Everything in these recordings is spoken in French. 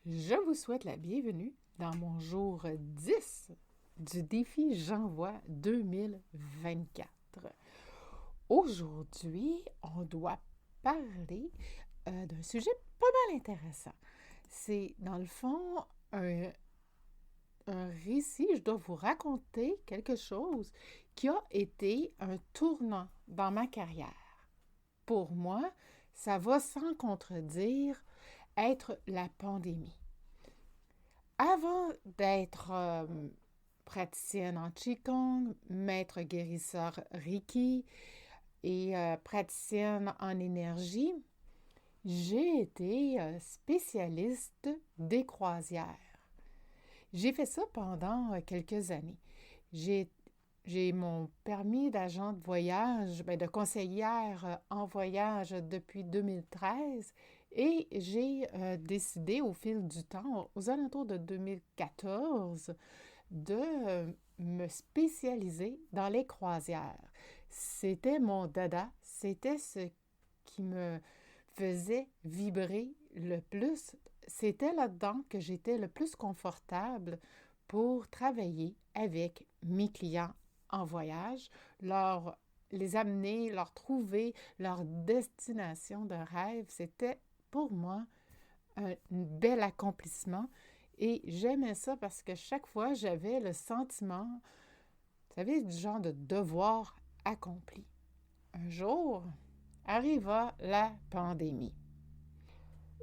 Je vous souhaite la bienvenue dans mon jour 10 du défi J'envoie 2024. Aujourd'hui, on doit parler d'un sujet pas mal intéressant. C'est, dans le fond, un récit. Je dois vous raconter quelque chose qui a été un tournant dans ma carrière. Pour moi, ça va sans contredire être la pandémie. Avant d'être praticienne en Qigong, maître guérisseur Reiki et praticienne en énergie, j'ai été spécialiste des croisières. J'ai fait ça pendant quelques années. J'ai mon permis d'agent de voyage, de conseillère en voyage depuis 2013 et j'ai décidé au fil du temps, aux alentours de 2014, de me spécialiser dans les croisières. C'était mon dada, c'était ce qui me faisait vibrer le plus. C'était là-dedans que j'étais le plus confortable pour travailler avec mes clients en voyage, les amener, leur trouver leur destination de rêve. C'était pour moi un bel accomplissement et j'aimais ça parce que chaque fois, j'avais le sentiment, vous savez, du genre de devoir accompli. Un jour, arriva la pandémie.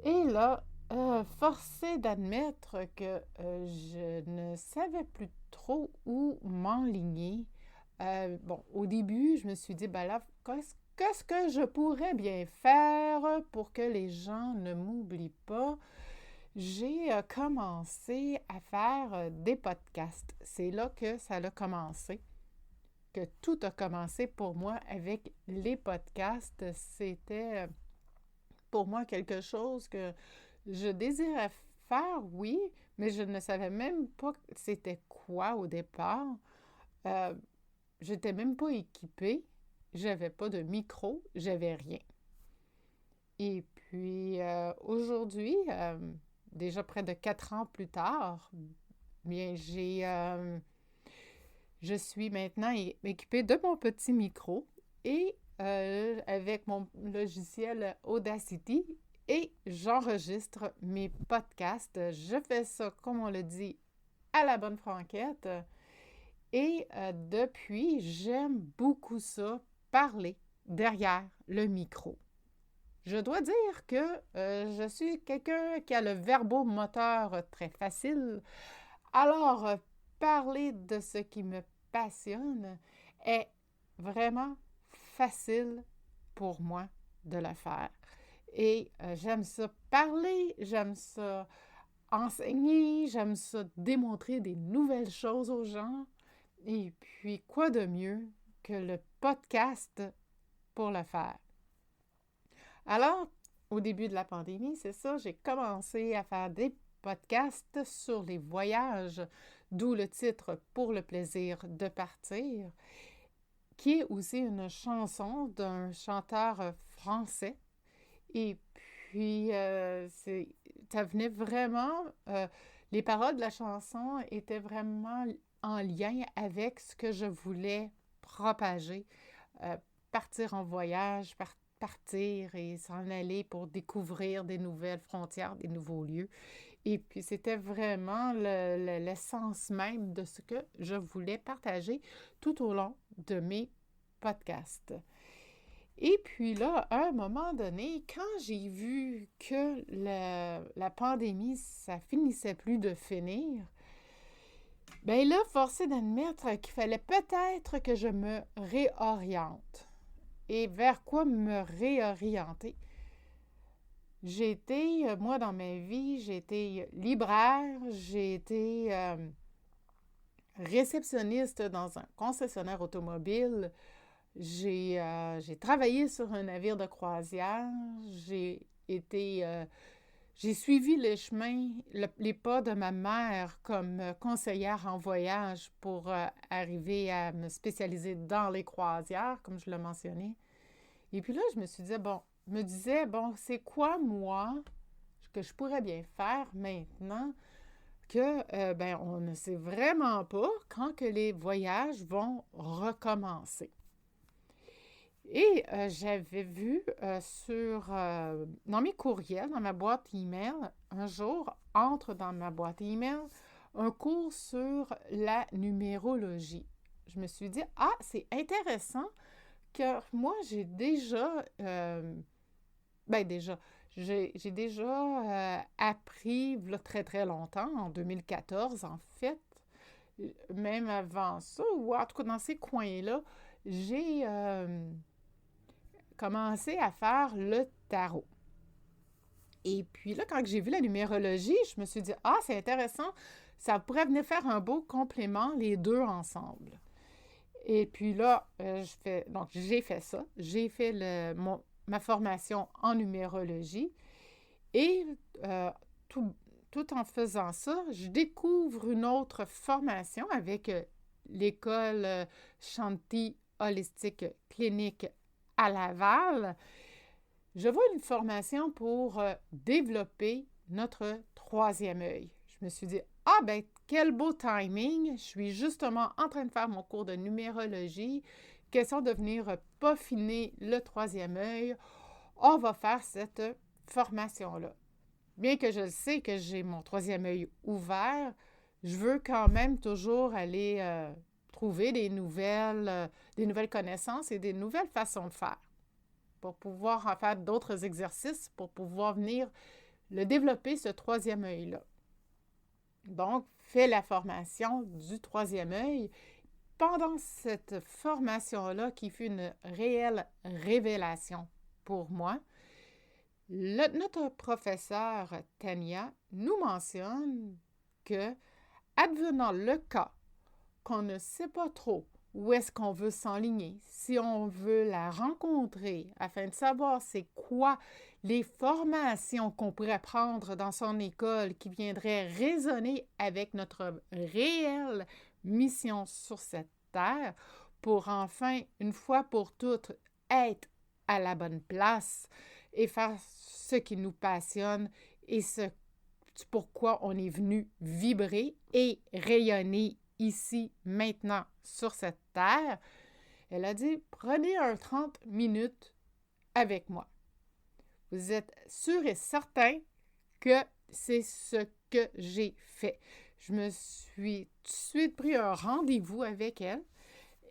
Et là, forcé d'admettre que je ne savais plus trop où m'enligner. Au début, je me suis dit, ben là, qu'est-ce que je pourrais bien faire pour que les gens ne m'oublient pas? J'ai commencé à faire des podcasts. C'est là que ça a commencé, que tout a commencé pour moi avec les podcasts. C'était pour moi quelque chose que je désirais faire, oui, mais je ne savais même pas c'était quoi au départ. Euh, J'étais même pas équipée, j'avais pas de micro, j'avais rien. Et puis aujourd'hui, déjà près de 4 ans plus tard, bien je suis maintenant équipée de mon petit micro et avec mon logiciel Audacity et j'enregistre mes podcasts. Je fais ça, comme on le dit, à la bonne franquette. Et depuis, j'aime beaucoup ça, parler derrière le micro. Je dois dire que je suis quelqu'un qui a le verbomoteur très facile. Alors, parler de ce qui me passionne est vraiment facile pour moi de le faire. Et j'aime ça parler, j'aime ça enseigner, j'aime ça démontrer des nouvelles choses aux gens. Et puis, quoi de mieux que le podcast pour le faire? Alors, au début de la pandémie, c'est ça, j'ai commencé à faire des podcasts sur les voyages, d'où le titre Pour le plaisir de partir, qui est aussi une chanson d'un chanteur français. Et puis, ça venait vraiment, les paroles de la chanson étaient vraiment en lien avec ce que je voulais propager, partir en voyage, partir et s'en aller pour découvrir des nouvelles frontières, des nouveaux lieux. Et puis, c'était vraiment l'essence même de ce que je voulais partager tout au long de mes podcasts. Et puis là, à un moment donné, quand j'ai vu que la pandémie, ça finissait plus de finir, bien là, forcé d'admettre qu'il fallait peut-être que je me réoriente. Et vers quoi me réorienter? J'ai été, moi, dans ma vie, j'ai été libraire, j'ai été réceptionniste dans un concessionnaire automobile, j'ai travaillé sur un navire de croisière, j'ai suivi les chemins, les pas de ma mère comme conseillère en voyage pour arriver à me spécialiser dans les croisières, comme je l'ai mentionné. Et puis là, je me disais, bon, c'est quoi moi? que je pourrais bien faire maintenant que, on ne sait vraiment pas quand que les voyages vont recommencer. Et j'avais vu dans mes courriels, dans ma boîte email, un jour, entre dans ma boîte email un cours sur la numérologie. Je me suis dit, ah, c'est intéressant, car moi, j'ai déjà appris, là, très, très longtemps, en 2014, en fait, même avant ça, ou en tout cas dans ces coins-là, j'ai commencé à faire le tarot. Et puis là, quand j'ai vu la numérologie, je me suis dit, ah, c'est intéressant, ça pourrait venir faire un beau complément, les deux ensemble. Et puis là, j'ai fait ça. J'ai fait ma formation en numérologie. Et tout en faisant ça, je découvre une autre formation avec l'école Shanti Holistique Clinique à Laval. Je vois une formation pour développer notre troisième œil. Je me suis dit, ah ben, quel beau timing! Je suis justement en train de faire mon cours de numérologie. Question de venir peaufiner le troisième œil. On va faire cette formation-là. Bien que je sais que j'ai mon troisième œil ouvert, je veux quand même toujours aller trouver des nouvelles connaissances et des nouvelles façons de faire pour pouvoir en faire d'autres exercices, pour pouvoir venir le développer, ce troisième œil-là. Donc, fais la formation du troisième œil. Pendant cette formation-là, qui fut une réelle révélation pour moi, notre professeur Tania nous mentionne que, advenant le cas qu'on ne sait pas trop où est-ce qu'on veut s'enligner, si on veut la rencontrer afin de savoir c'est quoi les formations qu'on pourrait prendre dans son école qui viendraient résonner avec notre réelle mission sur cette terre pour enfin, une fois pour toutes, être à la bonne place et faire ce qui nous passionne et ce pourquoi on est venu vibrer et rayonner ici, maintenant, sur cette terre. Elle a dit, prenez 30 minutes avec moi. Vous êtes sûr et certain que c'est ce que j'ai fait. Je me suis tout de suite pris un rendez-vous avec elle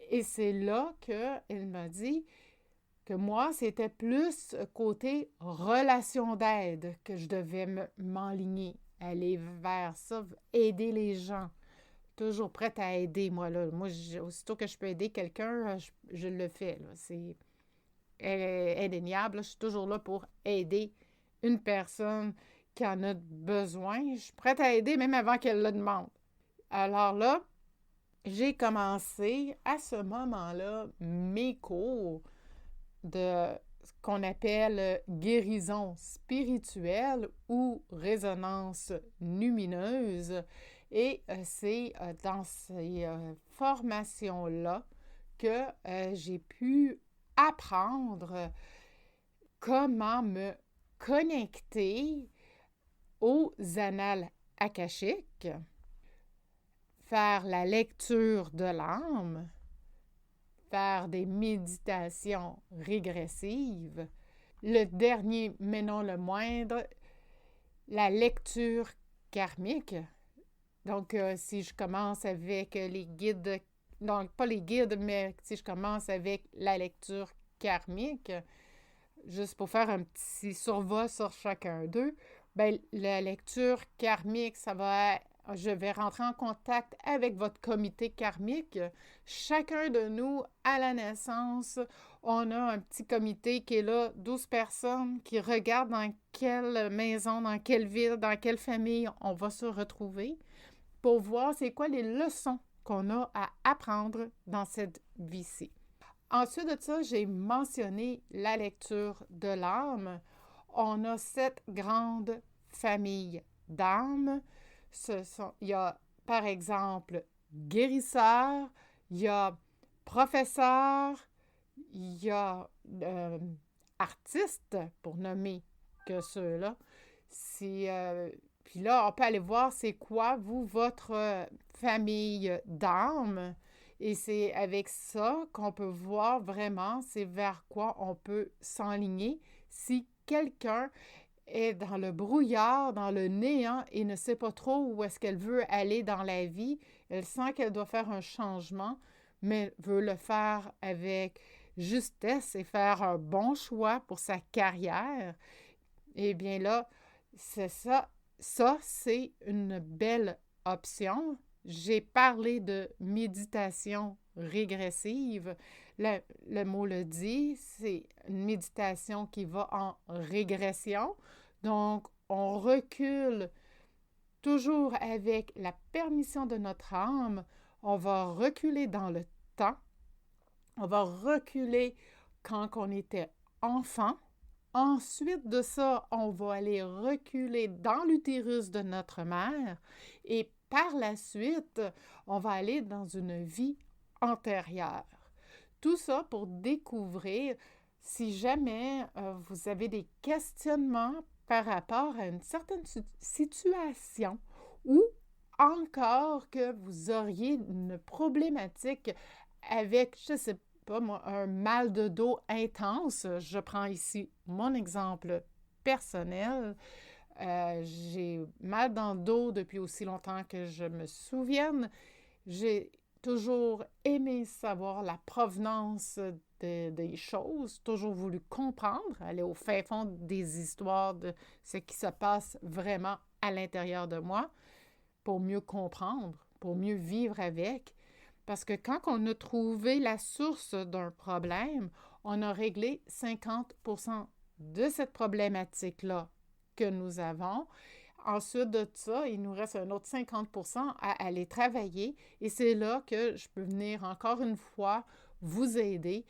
et c'est là qu'elle m'a dit que moi, c'était plus côté relation d'aide que je devais m'enligner, aller vers ça, aider les gens. Toujours prête à aider, moi, là. Moi, aussitôt que je peux aider quelqu'un, je le fais, là. C'est indéniable, là. Je suis toujours là pour aider une personne qui en a besoin. Je suis prête à aider même avant qu'elle le demande. Alors là, j'ai commencé à ce moment-là mes cours de ce qu'on appelle guérison spirituelle ou résonance lumineuse. Et c'est dans ces formations-là que j'ai pu apprendre comment me connecter aux annales akashiques, faire la lecture de l'âme, faire des méditations régressives. Le dernier, mais non le moindre, la lecture karmique. Donc, si je commence avec les guides, donc pas les guides, mais si je commence avec la lecture karmique, juste pour faire un petit survol sur chacun d'eux, bien, la lecture karmique, je vais rentrer en contact avec votre comité karmique. Chacun de nous, à la naissance, on a un petit comité qui est là, 12 personnes qui regardent dans quelle maison, dans quelle ville, dans quelle famille on va se retrouver pour voir c'est quoi les leçons qu'on a à apprendre dans cette vie-ci. Ensuite de ça, j'ai mentionné la lecture de l'âme. On a 7 grandes familles d'âmes. Il y a, par exemple, guérisseur, il y a professeur, il y a artiste, pour nommer que ceux-là. Puis là, on peut aller voir c'est quoi, vous, votre famille d'âme. Et c'est avec ça qu'on peut voir vraiment c'est vers quoi on peut s'enligner si quelqu'un est dans le brouillard, dans le néant et ne sait pas trop où est-ce qu'elle veut aller dans la vie. Elle sent qu'elle doit faire un changement, mais veut le faire avec justesse et faire un bon choix pour sa carrière. Eh bien là, c'est ça. Ça, c'est une belle option. J'ai parlé de méditation régressive. Le mot le dit, c'est une méditation qui va en régression. Donc, on recule toujours avec la permission de notre âme. On va reculer dans le temps. On va reculer quand on était enfant. Ensuite de ça, on va aller reculer dans l'utérus de notre mère et par la suite, on va aller dans une vie antérieure. Tout ça pour découvrir si jamais vous avez des questionnements par rapport à une certaine situation ou encore que vous auriez une problématique avec, je ne sais pas moi, un mal de dos intense. Je prends ici mon exemple personnel. J'ai mal dans le dos depuis aussi longtemps que je me souvienne. J'ai toujours aimé savoir la provenance des choses, toujours voulu comprendre, aller au fin fond des histoires de ce qui se passe vraiment à l'intérieur de moi pour mieux comprendre, pour mieux vivre avec. Parce que quand on a trouvé la source d'un problème, on a réglé 50% de cette problématique-là que nous avons. Ensuite de ça, il nous reste un autre 50% à aller travailler et c'est là que je peux venir encore une fois vous aider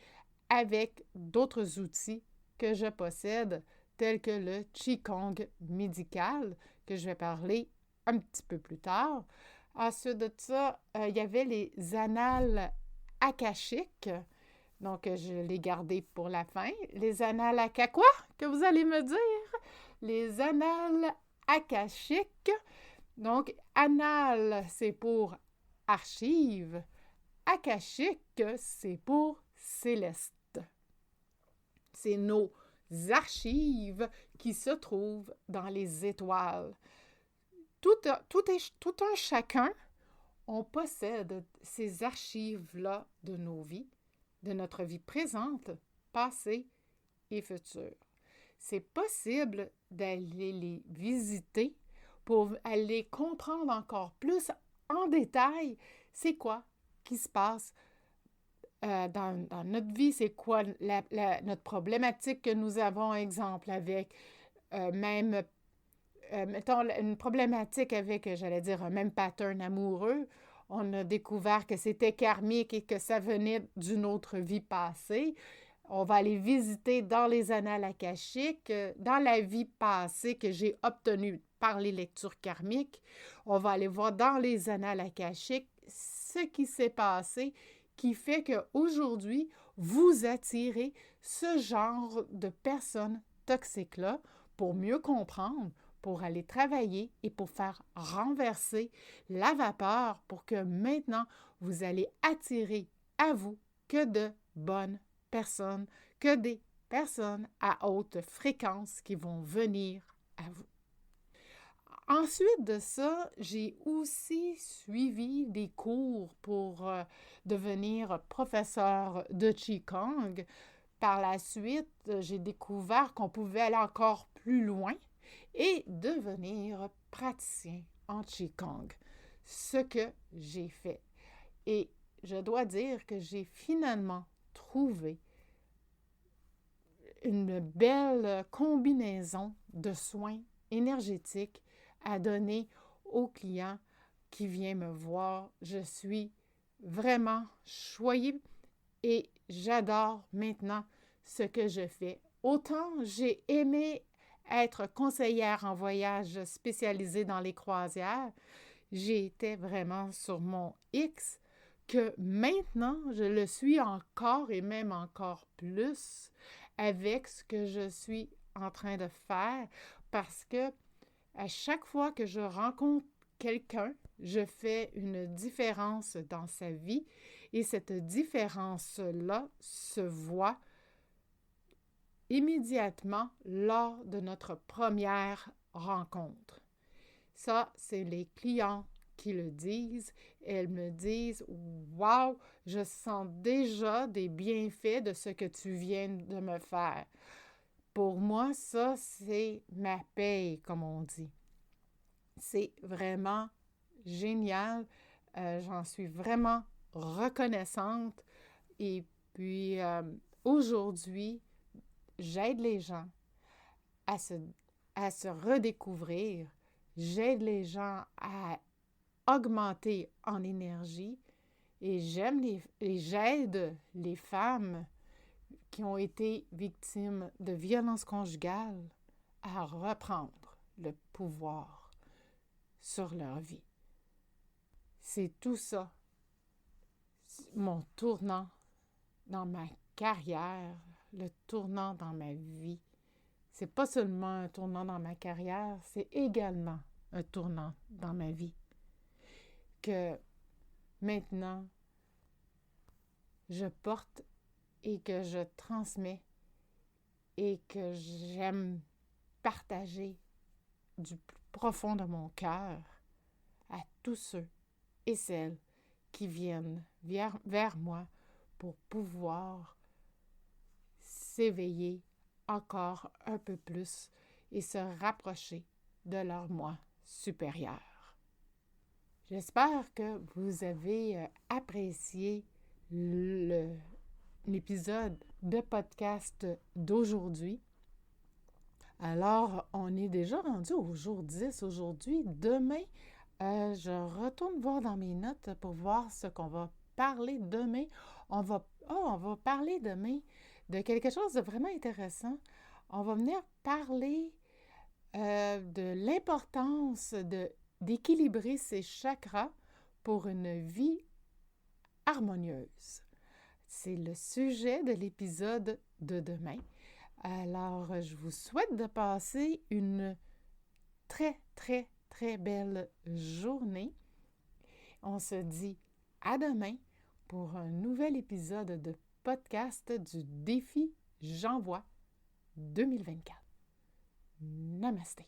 avec d'autres outils que je possède, tels que le Qigong médical, que je vais parler un petit peu plus tard. Ensuite de ça, il y avait les annales akashiques. Donc, je l'ai gardé pour la fin. Les annales akashiques, quoi que vous allez me dire? Les annales akashiques. Donc, annales, c'est pour archives. Akashique, c'est pour céleste. C'est nos archives qui se trouvent dans les étoiles. Tout un chacun, on possède ces archives-là de nos vies, de notre vie présente, passée et future. C'est possible d'aller les visiter pour aller comprendre encore plus en détail c'est quoi qui se passe dans notre vie, c'est quoi notre problématique que nous avons, exemple, avec même mettons, une problématique avec, j'allais dire, un même pattern amoureux, on a découvert que c'était karmique et que ça venait d'une autre vie passée. On va aller visiter dans les annales akashiques, dans la vie passée que j'ai obtenue par les lectures karmiques. On va aller voir dans les annales akashiques ce qui s'est passé qui fait qu'aujourd'hui, vous attirez ce genre de personnes toxiques-là pour mieux comprendre, pour aller travailler et pour faire renverser la vapeur pour que maintenant, vous allez attirer à vous que de bonnes personnes, que des personnes à haute fréquence qui vont venir à vous. Ensuite de ça, j'ai aussi suivi des cours pour devenir professeur de Qigong. Par la suite, j'ai découvert qu'on pouvait aller encore plus loin et devenir praticien en Qigong, ce que j'ai fait. Et je dois dire que j'ai finalement trouvé une belle combinaison de soins énergétiques à donner aux clients qui viennent me voir. Je suis vraiment choyée et j'adore maintenant ce que je fais. Autant j'ai aimé être conseillère en voyage spécialisée dans les croisières, j'étais vraiment sur mon X, que maintenant je le suis encore et même encore plus avec ce que je suis en train de faire parce que À chaque fois que je rencontre quelqu'un, je fais une différence dans sa vie et cette différence-là se voit immédiatement lors de notre première rencontre. Ça, c'est les clients qui le disent. Elles me disent: Wow, je sens déjà des bienfaits de ce que tu viens de me faire. Pour moi, ça, c'est ma paye, comme on dit. C'est vraiment génial. J'en suis vraiment reconnaissante. Et puis, aujourd'hui, j'aide les gens à se redécouvrir. J'aide les gens à augmenter en énergie et j'aide les femmes qui ont été victimes de violences conjugales à reprendre le pouvoir sur leur vie. C'est tout ça, mon tournant dans ma carrière, le tournant dans ma vie. C'est pas seulement un tournant dans ma carrière, c'est également un tournant dans ma vie. Que maintenant, je porte et que je transmets et que j'aime partager du plus profond de mon cœur à tous ceux et celles qui viennent vers moi pour pouvoir s'éveiller encore un peu plus et se rapprocher de leur moi supérieur. J'espère que vous avez apprécié l'épisode de podcast d'aujourd'hui. Alors, on est déjà rendu au jour 10 aujourd'hui. Demain, je retourne voir dans mes notes pour voir ce qu'on va parler demain. On va parler demain de quelque chose de vraiment intéressant. On va venir parler de l'importance d'équilibrer ses chakras pour une vie harmonieuse. C'est le sujet de l'épisode de demain. Alors, je vous souhaite de passer une très, très, très belle journée. On se dit à demain pour un nouvel épisode de podcast du défi J'envoie 2024. Namasté.